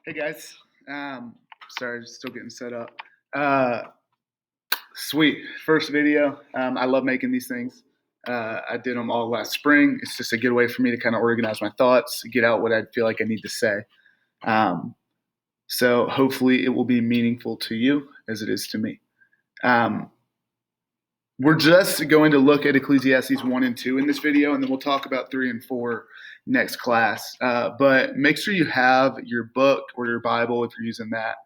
Hey guys, sorry, still getting set up. Uh, Sweet first video. I love making these things. I did them all last spring. It's just a good way for me to kind of organize my thoughts, get out what I feel like I need to say. Um, so hopefully it will be meaningful to you as it is to me. Um, we're just going to look at Ecclesiastes 1 and 2 in this video, and then we'll talk about 3 and 4 next class. But make sure you have your book or your Bible, if you're using that,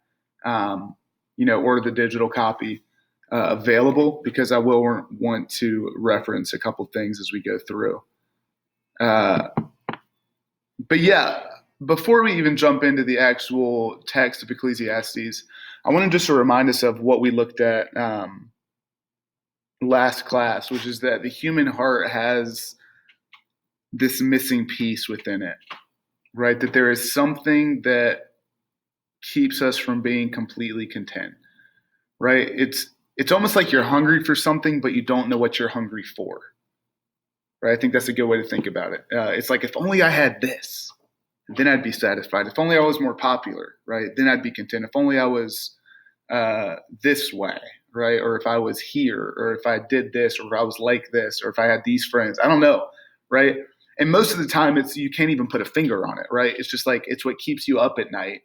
or the digital copy available, because I will want to reference a couple things as we go through. But yeah, before we even jump into the actual text of Ecclesiastes, I want to just remind us of what we looked at last class, which is that the human heart has this missing piece within it, right? That there is something that keeps us from being completely content, right? It's almost like you're hungry for something, but you don't know what you're hungry for, right? I think that's a good way to think about it. It's like, if only I had this, then I'd be satisfied. If only I was more popular, right? Then I'd be content. If only I was this way, right? Or if I was here, or if I did this, or if I was like this, or if I had these friends, I don't know, right? And most of the time you can't even put a finger on it, right? It's just like, it's what keeps you up at night,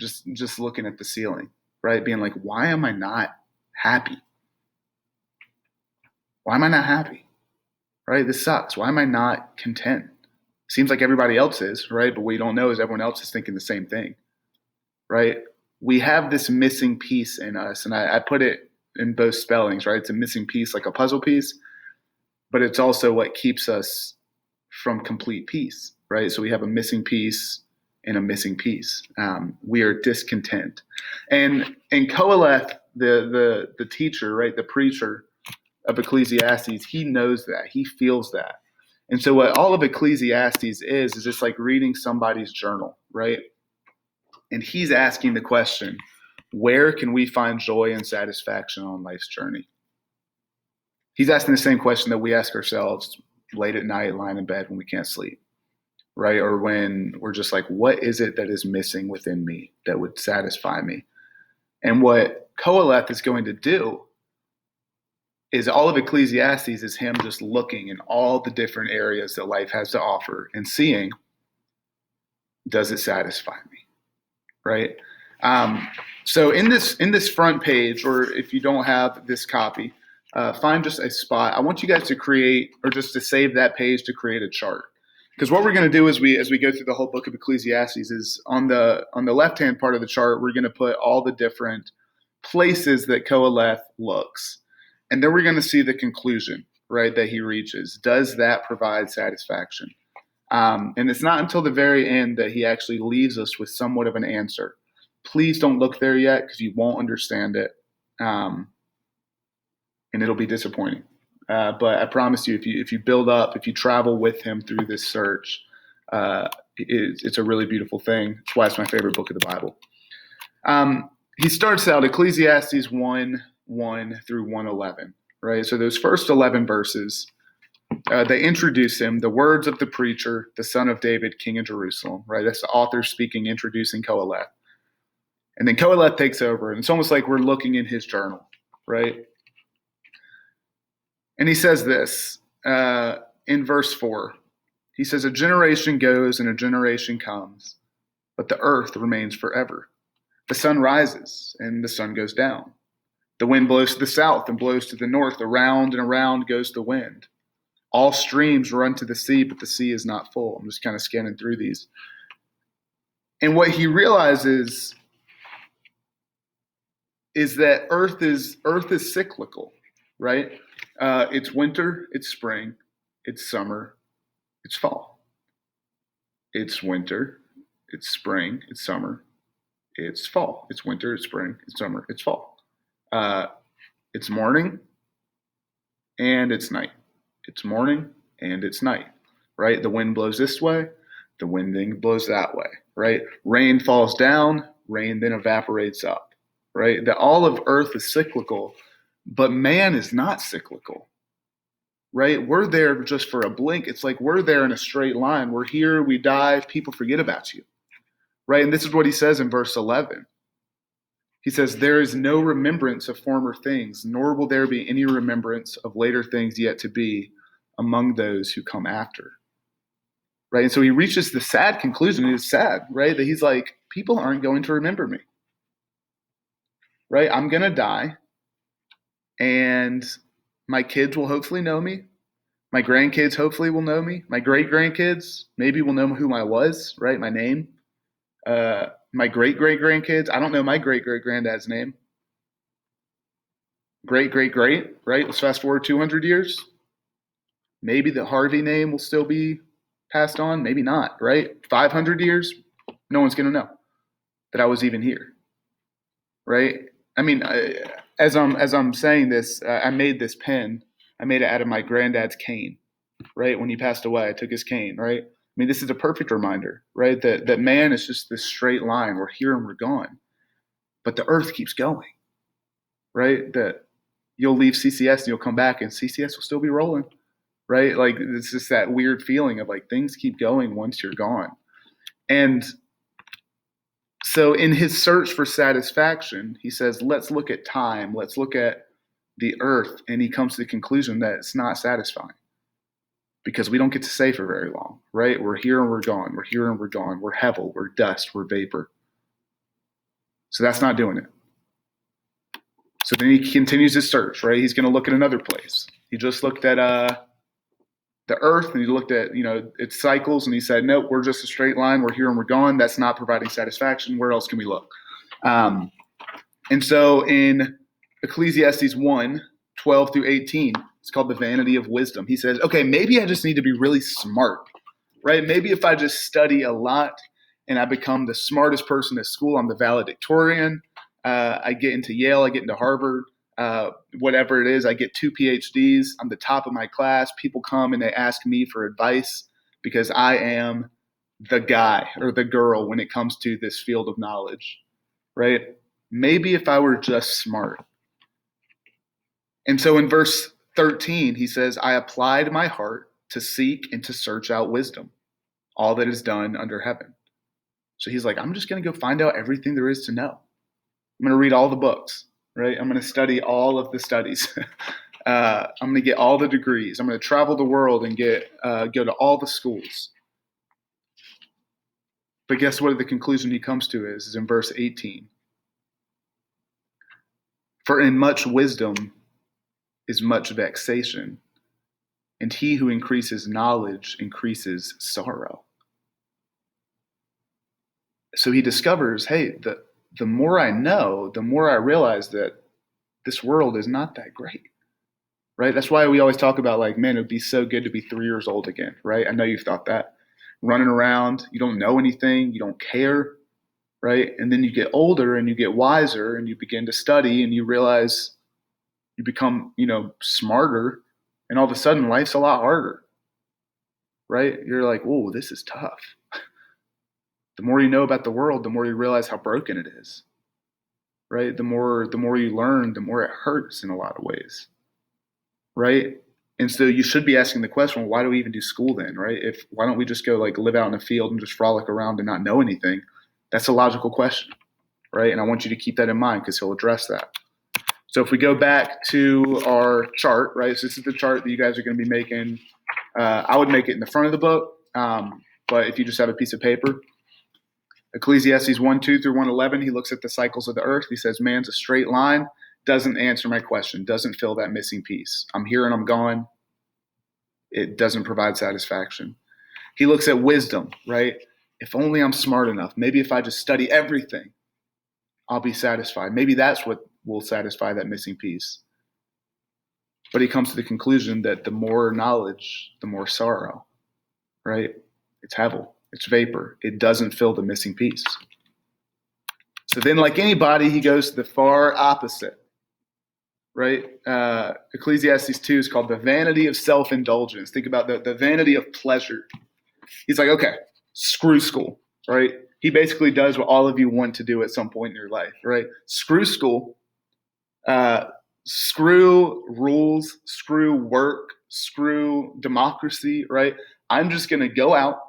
just looking at the ceiling, right? Being like, why am I not happy? Why am I not happy? Right? This sucks. Why am I not content? Seems like everybody else is, right? But what you don't know is everyone else is thinking the same thing, right? We have this missing piece in us, and I put it in both spellings, right? It's a missing piece, like a puzzle piece, but it's also what keeps us from complete peace, right? So we have a missing piece and a missing piece. We are discontent. And Koheleth, the teacher, right, the preacher of Ecclesiastes, he knows that. He feels that. And so what all of Ecclesiastes is just like reading somebody's journal, right? And he's asking the question, where can we find joy and satisfaction on life's journey? He's asking the same question that we ask ourselves late at night, lying in bed when we can't sleep, right? Or when we're just like, what is it that is missing within me that would satisfy me? And what Koheleth is going to do is all of Ecclesiastes is him just looking in all the different areas that life has to offer and seeing, does it satisfy me? Right? So in this front page, or if you don't have this copy, find just a spot. I want you guys to create, or just to save that page to create a chart. Because what we're going to do as we go through the whole book of Ecclesiastes is on the left-hand part of the chart, we're going to put all the different places that Koheleth looks. And then we're going to see the conclusion, right, that he reaches. Does that provide satisfaction? And it's not until the very end that he actually leaves us with somewhat of an answer. Please don't look there yet, because you won't understand it, and it'll be disappointing. But I promise you, if you build up, if you travel with him through this search, it's a really beautiful thing. That's why it's my favorite book of the Bible. He starts out Ecclesiastes 1:1 through 1:11, right? So those first 11 verses, they introduce him, the words of the preacher, the son of David, king of Jerusalem, right? That's the author speaking, introducing Koheleth. And then Koheleth takes over, and it's almost like we're looking in his journal, right? And he says this in verse 4. He says, a generation goes and a generation comes, but the earth remains forever. The sun rises and the sun goes down. The wind blows to the south and blows to the north. Around and around goes the wind. All streams run to the sea, but the sea is not full. I'm just kind of scanning through these. And what he realizes is that earth is cyclical, right? It's winter, it's spring, it's summer, it's fall. It's winter, it's spring, it's summer, it's fall. It's winter, it's spring, it's summer, it's fall. It's morning and it's night. It's morning and it's night, right? The wind blows this way, the wind then blows that way, right? Rain falls down, rain then evaporates up, right? That all of earth is cyclical, but man is not cyclical, right? We're there just for a blink. It's like we're there in a straight line. We're here, we die, people forget about you, right? And this is what he says in verse 11. He says, there is no remembrance of former things, nor will there be any remembrance of later things yet to be among those who come after. Right? And so he reaches the sad conclusion. It's sad, right? That he's like, people aren't going to remember me. Right? I'm going to die, and my kids will hopefully know me. My grandkids hopefully will know me. My great grandkids maybe will know who I was, right? My name. My great great grandkids, I don't know my great great granddad's name. Great great great, right? Let's fast forward 200 years. Maybe the Harvey name will still be passed on. Maybe not, right? 500 years, no one's going to know that I was even here, right? I mean, as I'm saying this, I made this pen. I made it out of my granddad's cane, right? When he passed away, I took his cane, right? I mean, this is a perfect reminder, right? That man is just this straight line. We're here and we're gone, but the earth keeps going, right? That you'll leave CCS and you'll come back and CCS will still be rolling, right? Like it's just that weird feeling of like things keep going once you're gone. And so in his search for satisfaction, he says, let's look at time, let's look at the earth, and he comes to the conclusion that it's not satisfying because we don't get to stay for very long, right? We're here and we're gone. We're here and we're gone. We're hevel, we're dust, we're vapor. So that's not doing it. So then he continues his search, right? He's going to look at another place. He just looked at the earth and he looked at, its cycles and he said, nope, we're just a straight line. We're here and we're gone. That's not providing satisfaction. Where else can we look? And so in Ecclesiastes 1:12 through 18, it's called the vanity of wisdom. He says, okay, maybe I just need to be really smart, right? Maybe if I just study a lot and I become the smartest person at school, I'm the valedictorian. I get into Yale, I get into Harvard, whatever it is, I get 2 PhDs. I'm the top of my class. People come and they ask me for advice because I am the guy or the girl when it comes to this field of knowledge, right? Maybe if I were just smart. And so in verse 13, he says, I applied my heart to seek and to search out wisdom, all that is done under heaven. So he's like, I'm just going to go find out everything there is to know. I'm going to read all the books, right? I'm going to study all of the studies. I'm going to get all the degrees. I'm going to travel the world and go to all the schools. But guess what the conclusion he comes to is in verse 18. For in much wisdom is much vexation, and he who increases knowledge increases sorrow. So he discovers, hey, the more I know, the more I realize that this world is not that great, right? That's why we always talk about like, man, it would be so good to be 3 years old again, right? I know you've thought that. Running around, you don't know anything, you don't care, right? And then you get older and you get wiser and you begin to study and you realize you become, smarter, and all of a sudden life's a lot harder, right? You're like, whoa, this is tough. The more you know about the world, the more you realize how broken it is, right? The more you learn, the more it hurts in a lot of ways, right? And so you should be asking the question, well, why do we even do school then, right? Why don't we just go like live out in the field and just frolic around and not know anything? That's a logical question, right? And I want you to keep that in mind because he'll address that. So if we go back to our chart, right? So this is the chart that you guys are going to be making. I would make it in the front of the book, but if you just have a piece of paper, Ecclesiastes 1:2 through 1:11, he looks at the cycles of the earth. He says, man's a straight line. Doesn't answer my question, doesn't fill that missing piece. I'm here and I'm gone. It doesn't provide satisfaction. He looks at wisdom, right? If only I'm smart enough. Maybe if I just study everything, I'll be satisfied. Maybe that's what will satisfy that missing piece. But he comes to the conclusion that the more knowledge, the more sorrow, right? It's hevel, it's vapor. It doesn't fill the missing piece. So then, like anybody, he goes to the far opposite, right? Ecclesiastes 2 is called the vanity of self-indulgence. Think about the vanity of pleasure. He's like, okay, screw school, right? He basically does what all of you want to do at some point in your life, right? Screw school, screw rules, screw work, screw democracy, right? I'm just going to go out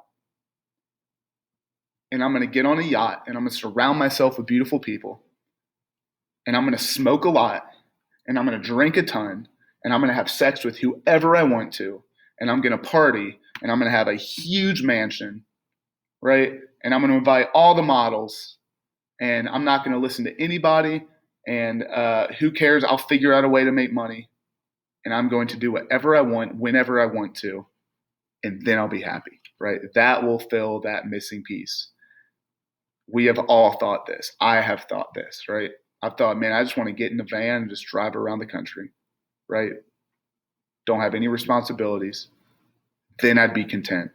and I'm going to get on a yacht, and I'm going to surround myself with beautiful people, and I'm going to smoke a lot, and I'm going to drink a ton, and I'm going to have sex with whoever I want to, and I'm going to party, and I'm going to have a huge mansion, right? And I'm going to invite all the models, and I'm not going to listen to anybody, and who cares? I'll figure out a way to make money, and I'm going to do whatever I want, whenever I want to, and then I'll be happy, right? That will fill that missing piece. We have all thought this. I have thought this, right? I've thought, man, I just want to get in a van and just drive around the country, right? Don't have any responsibilities. Then I'd be content.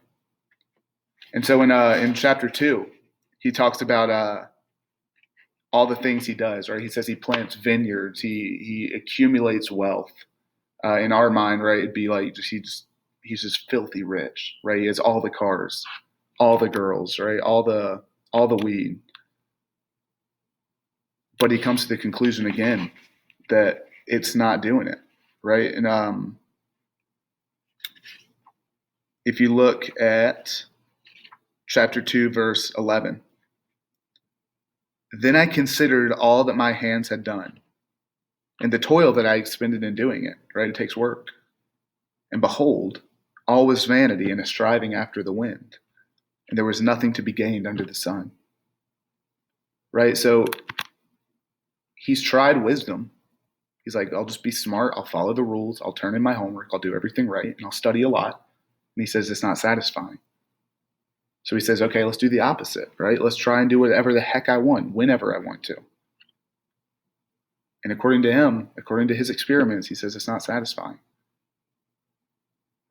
And so in chapter 2, he talks about all the things he does, right? He says he plants vineyards, he accumulates wealth. In our mind, right, it'd be like he's just filthy rich, right? He has all the cars, all the girls, right? All the weed. But he comes to the conclusion again that it's not doing it, right? And if you look at chapter 2, verse 11, then I considered all that my hands had done and the toil that I expended in doing it, right? It takes work. And behold, all was vanity and a striving after the wind, and there was nothing to be gained under the sun, right? So he's tried wisdom. He's like, I'll just be smart. I'll follow the rules. I'll turn in my homework. I'll do everything right. And I'll study a lot. And he says it's not satisfying. So he says, okay, let's do the opposite, right? Let's try and do whatever the heck I want, whenever I want to. And according to him, according to his experiments, he says it's not satisfying,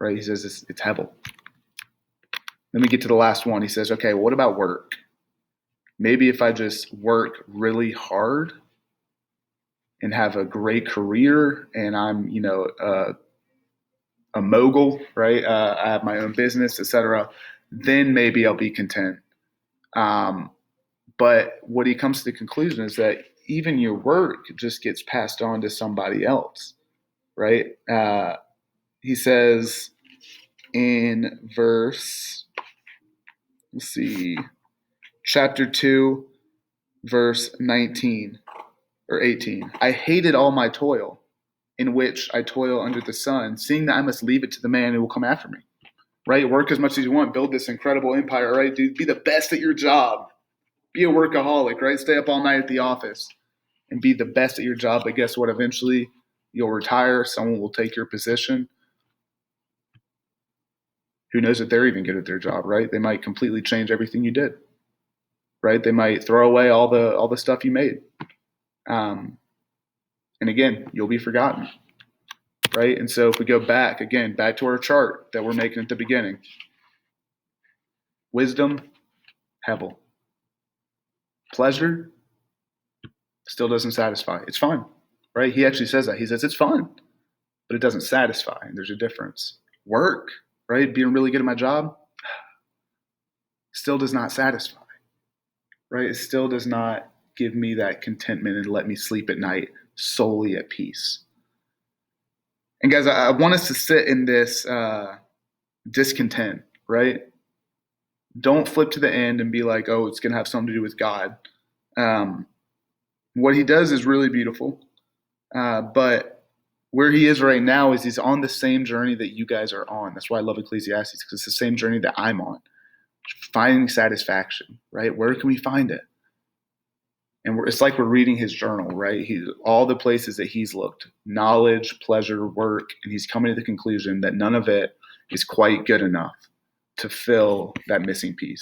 right? He says it's hevel. Then we get to the last one. He says, okay, well, what about work? Maybe if I just work really hard and have a great career, and I'm, a mogul, right? I have my own business, etc. Then maybe I'll be content. But what he comes to the conclusion is that even your work just gets passed on to somebody else, right? He says in chapter 2, verse 19 or 18, I hated all my toil, in which I toil under the sun, seeing that I must leave it to the man who will come after me, right? Work as much as you want, build this incredible empire, right? Dude, be the best at your job. Be a workaholic, right? Stay up all night at the office and be the best at your job. But guess what? Eventually you'll retire. Someone will take your position. Who knows if they're even good at their job, right? They might completely change everything you did, right? They might throw away all the stuff you made. And again, you'll be forgotten, right? And so if we go back to our chart that we're making at the beginning, wisdom, hevel. Pleasure still doesn't satisfy. It's fun, right? He actually says that. He says it's fun, but it doesn't satisfy. And there's a difference. Work, right? Being really good at my job still does not satisfy, right? It still does not give me that contentment and let me sleep at night solely at peace. And guys, I want us to sit in this discontent, right? Don't flip to the end and be like, oh, it's going to have something to do with God. What he does is really beautiful. But where he is right now is he's on the same journey that you guys are on. That's why I love Ecclesiastes, because it's the same journey that I'm on. Finding satisfaction, right? Where can we find it? And it's like we're reading his journal, right? All the places that he's looked, knowledge, pleasure, work, and he's coming to the conclusion that none of it is quite good enough to fill that missing piece.